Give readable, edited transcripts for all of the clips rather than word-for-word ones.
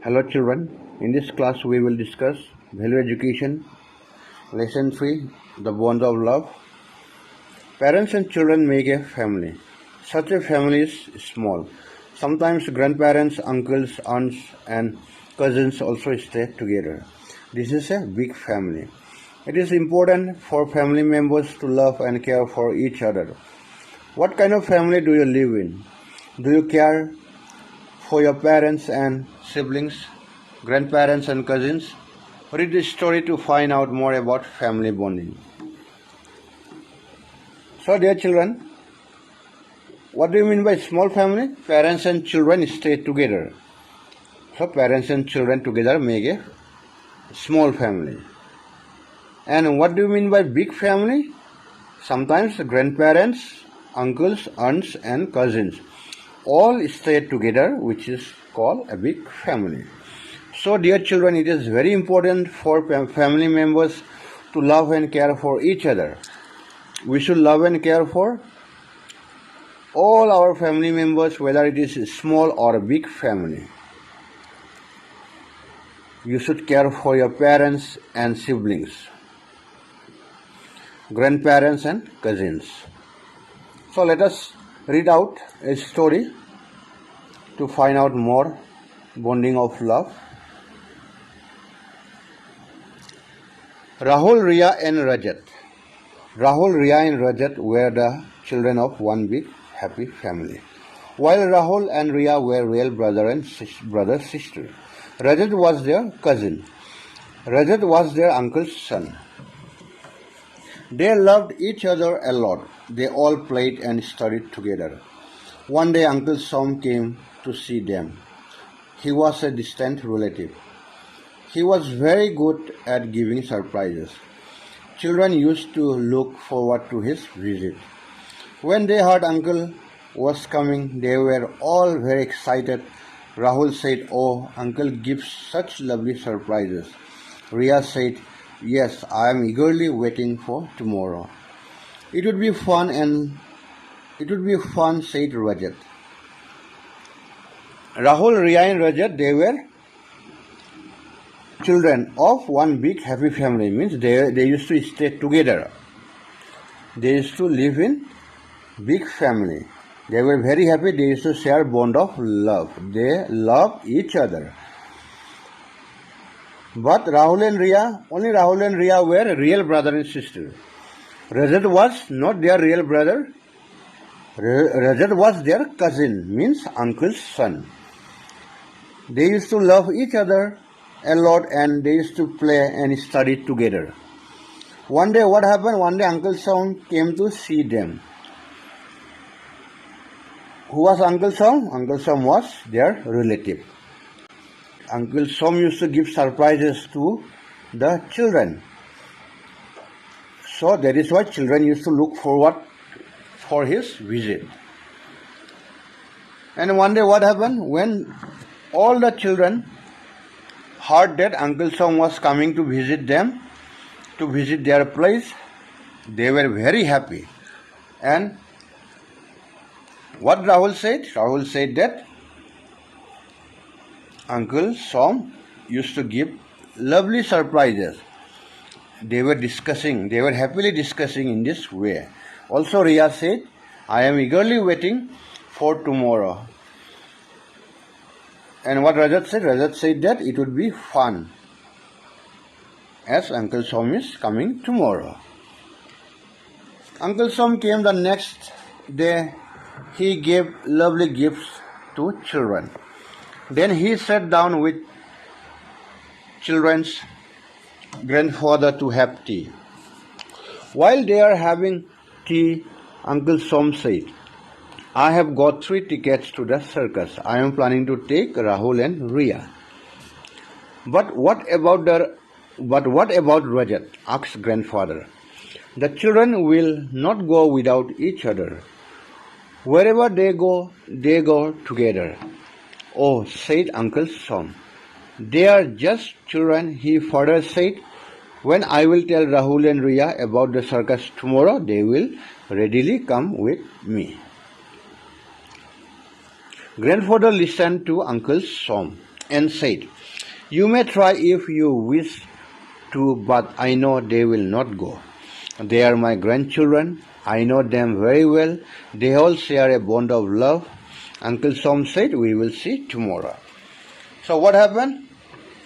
Hello children, in this class we will discuss value education, lesson 3, the bond of love. Parents and children make a family. Such a family is small. Sometimes grandparents, uncles, aunts and cousins also stay together. This is a big family. It is important for family members to love and care for each other. What kind of family do you live in? Do you care for your parents and siblings, grandparents and cousins? Read this story to find out more about family bonding. So dear children, what do you mean by small family? Parents and children stay together. So parents and children together make a small family. And what do you mean by big family? Sometimes grandparents, uncles, aunts and cousins all stay together, which is called a big family. So dear children, it is very important for family members to love and care for each other. We should love and care for all our family members, whether it is a small or a big family. You should care for your parents and siblings, grandparents and cousins. So let us read out a story to find out more bonding of love. Rahul, Riya and Rajat. Rahul, Riya and Rajat were the children of one big happy family. While Rahul and Riya were real brother and sister, Rajat was their cousin. Rajat was their uncle's son. They loved each other a lot. They all played and studied together. One day Uncle Som came to see them. He was a distant relative. He was very good at giving surprises. Children used to look forward to his visit. When they heard Uncle was coming, they were all very excited. Rahul said, "Oh, Uncle gives such lovely surprises." Riya said, "Yes, I am eagerly waiting for tomorrow. It would be fun, said Rajat. Rahul, Riya and Rajat, they were children of one big happy family. Means they used to stay together. They used to live in big family. They were very happy. They used to share bond of love. They loved each other. But only Rahul and Riya were real brother and sister. Rajat was not their real brother. Rajat was their cousin, means uncle's son. They used to love each other a lot and they used to play and study together. One day what happened? One day Uncle Som came to see them. Who was Uncle Som? Uncle Som was their relative. Uncle Som used to give surprises to the children. So that is why children used to look forward for his visit. And one day what happened? When all the children heard that Uncle Som was coming to visit them, to visit their place, they were very happy. And what Rahul said? Rahul said that Uncle Som used to give lovely surprises. They were happily discussing in this way. Also Riya said, "I am eagerly waiting for tomorrow." And what Rajat said? Rajat said that it would be fun as Uncle Som is coming tomorrow. Uncle Som came the next day. He gave lovely gifts to children. Then he sat down with children's grandfather to have tea. While they are having tea, Uncle Som said, "I have got 3 tickets to the circus. I am planning to take Rahul and Riya." But what about Rajat? Asked grandfather. "The children will not go without each other. Wherever they go together." "Oh," said Uncle Som, "they are just children." He further said, "When I will tell Rahul and Riya about the circus tomorrow, they will readily come with me." Grandfather listened to Uncle Som and said, "You may try if you wish to, but I know they will not go. They are my grandchildren. I know them very well. They all share a bond of love." Uncle Som said, "We will see tomorrow." So what happened?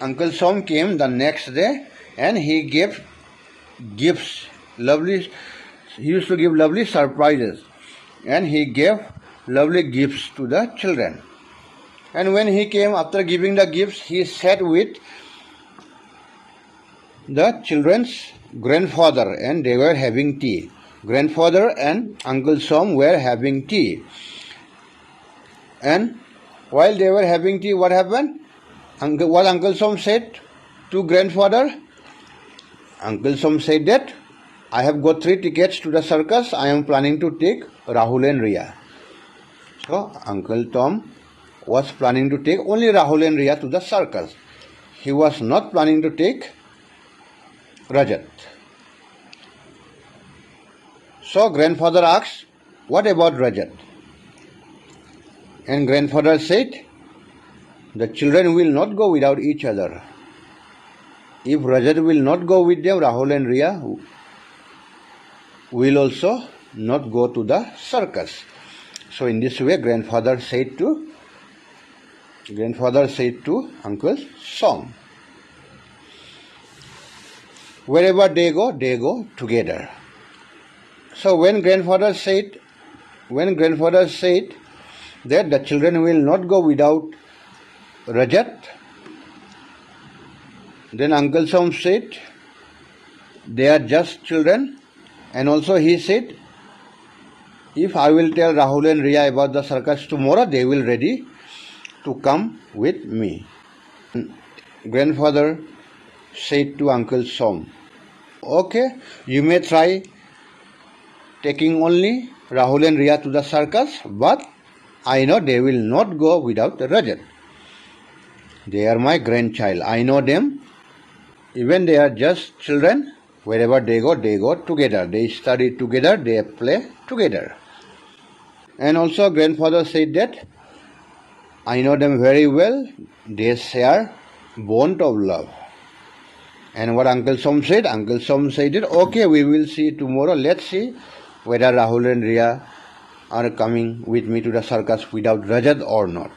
Uncle Som came the next day and he gave gifts, he used to give lovely surprises, and he gave lovely gifts to the children. And when he came after giving the gifts, he sat with the children's grandfather and they were having tea. Grandfather and Uncle Som were having tea. And while they were having tea, what happened? What Uncle Som said to grandfather? Uncle Som said that, "I have got 3 tickets to the circus. I am planning to take Rahul and Riya." So Uncle Tom was planning to take only Rahul and Riya to the circus. He was not planning to take Rajat. So grandfather asked, "What about Rajat?" And grandfather said, "The children will not go without each other. If Rajat will not go with them, Rahul and Riya will also not go to the circus." So in this way, grandfather said to Uncle Som, wherever they go together. So when grandfather said that the children will not go without Rajat, then Uncle Som said, "They are just children." And also he said, "If I will tell Rahul and Riya about the circus tomorrow, they will ready to come with me." Grandfather said to Uncle Som, "Okay, you may try taking only Rahul and Riya to the circus, but I know they will not go without Rajat. They are my grandchild. I know them. Even they are just children. Wherever they go together. They study together, they play together." And also grandfather said that, "I know them very well. They share bond of love." And what Uncle Som said? Uncle Som said that, "Okay, we will see tomorrow. Let's see whether Rahul and Riya are coming with me to the circus without Rajat or not."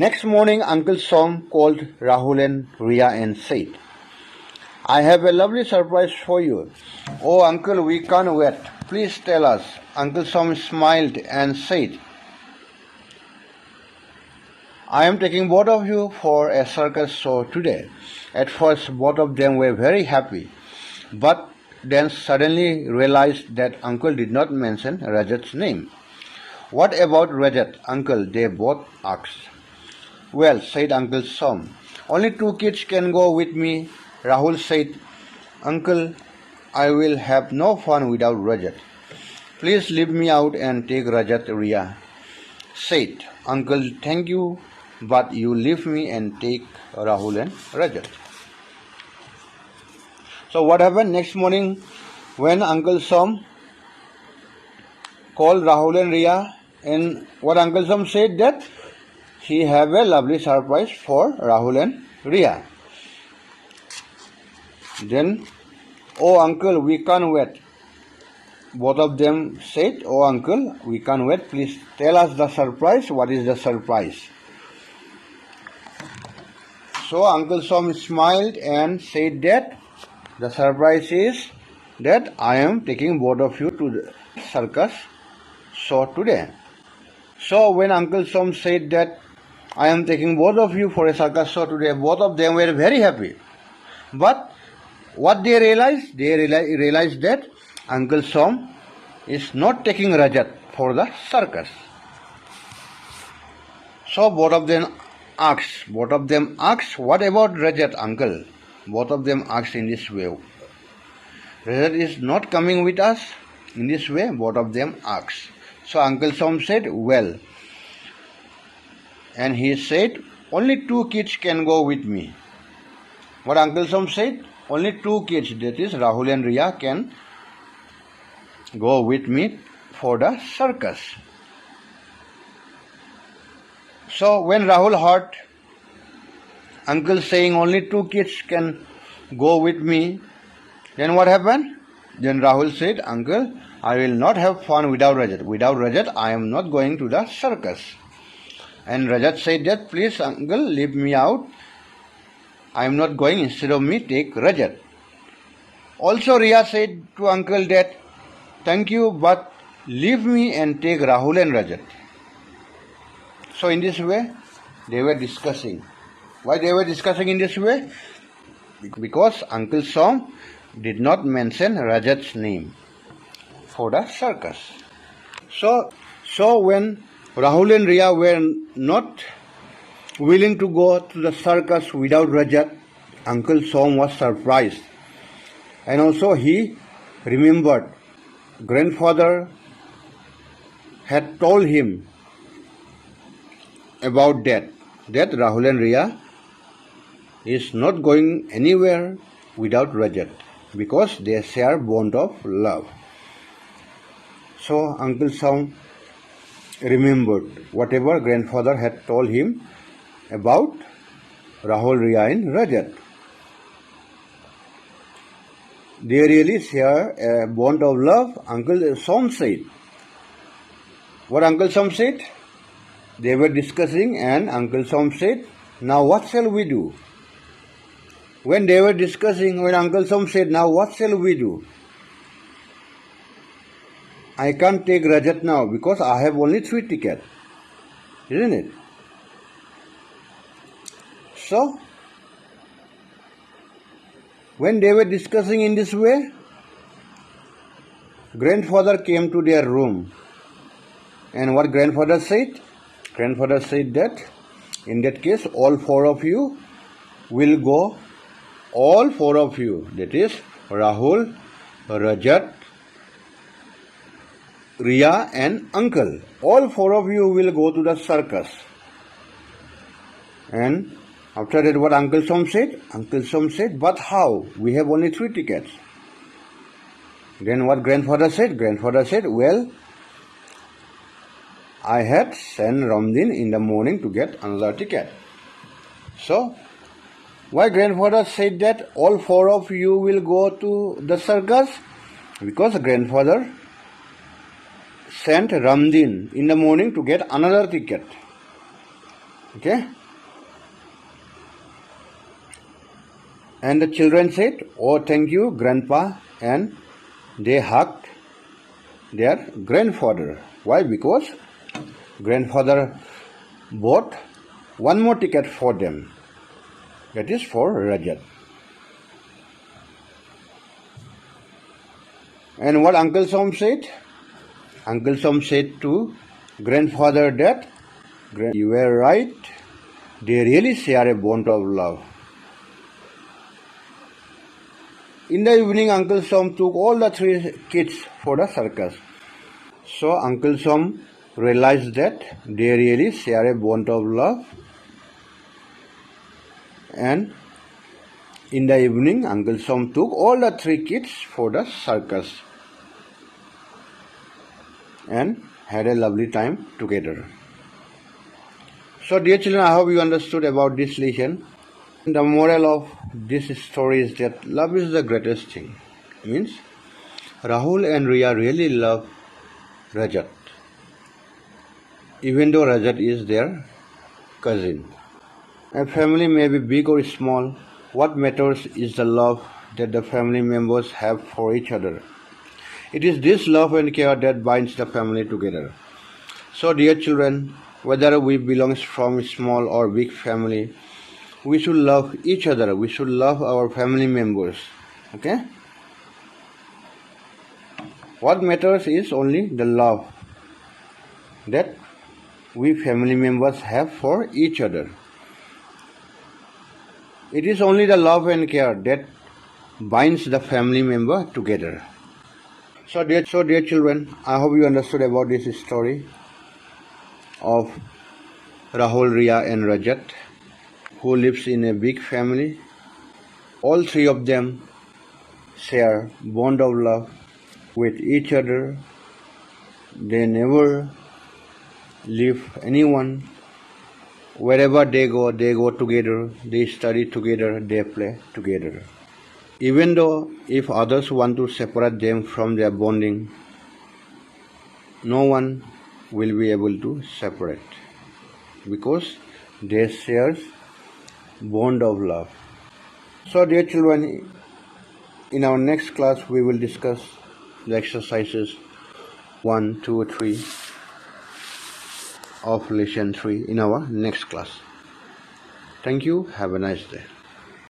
Next morning, Uncle Som called Rahul and Riya and said, "I have a lovely surprise for you." "Oh, uncle, we can't wait. Please tell us." Uncle Som smiled and said, "I am taking both of you for a circus show today." At first, both of them were very happy, but then suddenly realized that uncle did not mention Rajat's name. "What about Rajat, uncle?" they both asked. "Well," said Uncle Som, "only 2 kids can go with me." Rahul said, "Uncle, I will have no fun without Rajat. Please leave me out and take Rajat." Riya said, "Uncle, thank you, but you leave me and take Rahul and Rajat." So what happened next morning when Uncle Som called Rahul and Riya, and what Uncle Som said that he have a lovely surprise for Rahul and Riya. Then, "Oh uncle, we can't wait." Both of them said, "Oh uncle, we can't wait. Please tell us the surprise. What is the surprise?" So Uncle Som smiled and said that the surprise is that I am taking both of you to the circus show today. So when Uncle Som said that I am taking both of you for a circus show today, both of them were very happy. But what they realized? They realized that Uncle Som is not taking Rajat for the circus. So both of them asked, "What about Rajat, uncle?" Both of them asked in this way. "Rajat is not coming with us?" In this way, both of them asked. So Uncle Som said, "Well," and he said, "Only 2 kids can go with me." What Uncle Som said? Only 2 kids, that is Rahul and Riya, can go with me for the circus. So when Rahul heard uncle saying only 2 kids can go with me, then what happened? Then Rahul said, uncle, I will not have fun without Rajat. Without Rajat, I am not going to the circus. And Rajat said that, please uncle, leave me out. I am not going. Instead of me, take Rajat. Also Riya said to uncle that, thank you, but leave me and take Rahul and Rajat. So in this way, they were discussing. Why they were discussing in this way? Because Uncle Som did not mention Rajat's name for the circus. So when Rahul and Riya were not willing to go to the circus without Rajat, Uncle Som was surprised. And also he remembered grandfather had told him about that Rahul and Riya is not going anywhere without Rajat because they share bond of love. So Uncle Som remembered whatever grandfather had told him about Rahul, Riya and Rajat. They really share a bond of love, Uncle Som said. What Uncle Som said? They were discussing and Uncle Som said, now what shall we do? When they were discussing, when Uncle Som said, now what shall we do? I can't take Rajat now because I have only 3 tickets. Isn't it? So, when they were discussing in this way, grandfather came to their room. And what grandfather said? Grandfather said that, in that case, all 4 of you will go. All 4 of you, that is Rahul, Rajat, Riya and uncle. All 4 of you will go to the circus. And after that, what Uncle Som said? Uncle Som said, but how? We have only 3 tickets. Then what grandfather said? Grandfather said, well, I had sent Ramdin in the morning to get another ticket. So, why grandfather said that all 4 of you will go to the circus? Because grandfather sent Ramdin in the morning to get another ticket. Okay? And the children said, oh, thank you, grandpa. And they hugged their grandfather. Why? Because grandfather bought 1 more ticket for them. That is for Rajat. And what Uncle Som said? Uncle Som said to grandfather that, you were right, they really share a bond of love. In the evening, Uncle Som took all the 3 kids for the circus. So Uncle Som realized that they really share a bond of love. And in the evening, Uncle Som took all the 3 kids for the circus and had a lovely time together. So dear children, I hope you understood about this lesson. The moral of this story is that love is the greatest thing. Means Rahul and Riya really love Rajat, even though Rajat is their cousin. A family may be big or small. What matters is the love that the family members have for each other. It is this love and care that binds the family together. So dear children, whether we belong from a small or big family, we should love each other. We should love our family members. Okay? What matters is only the love that we family members have for each other. It is only the love and care that binds the family member together. So dear children, I hope you understood about this story of Rahul, Riya and Rajat, who lives in a big family. All 3 of them share bond of love with each other. They never leave anyone. Wherever they go together, they study together, they play together. Even though if others want to separate them from their bonding, no one will be able to separate because they share bond of love. So dear children, in our next class we will discuss the exercises 1, 2, 3 of lesson 3 in our next class. Thank you. Have a nice day.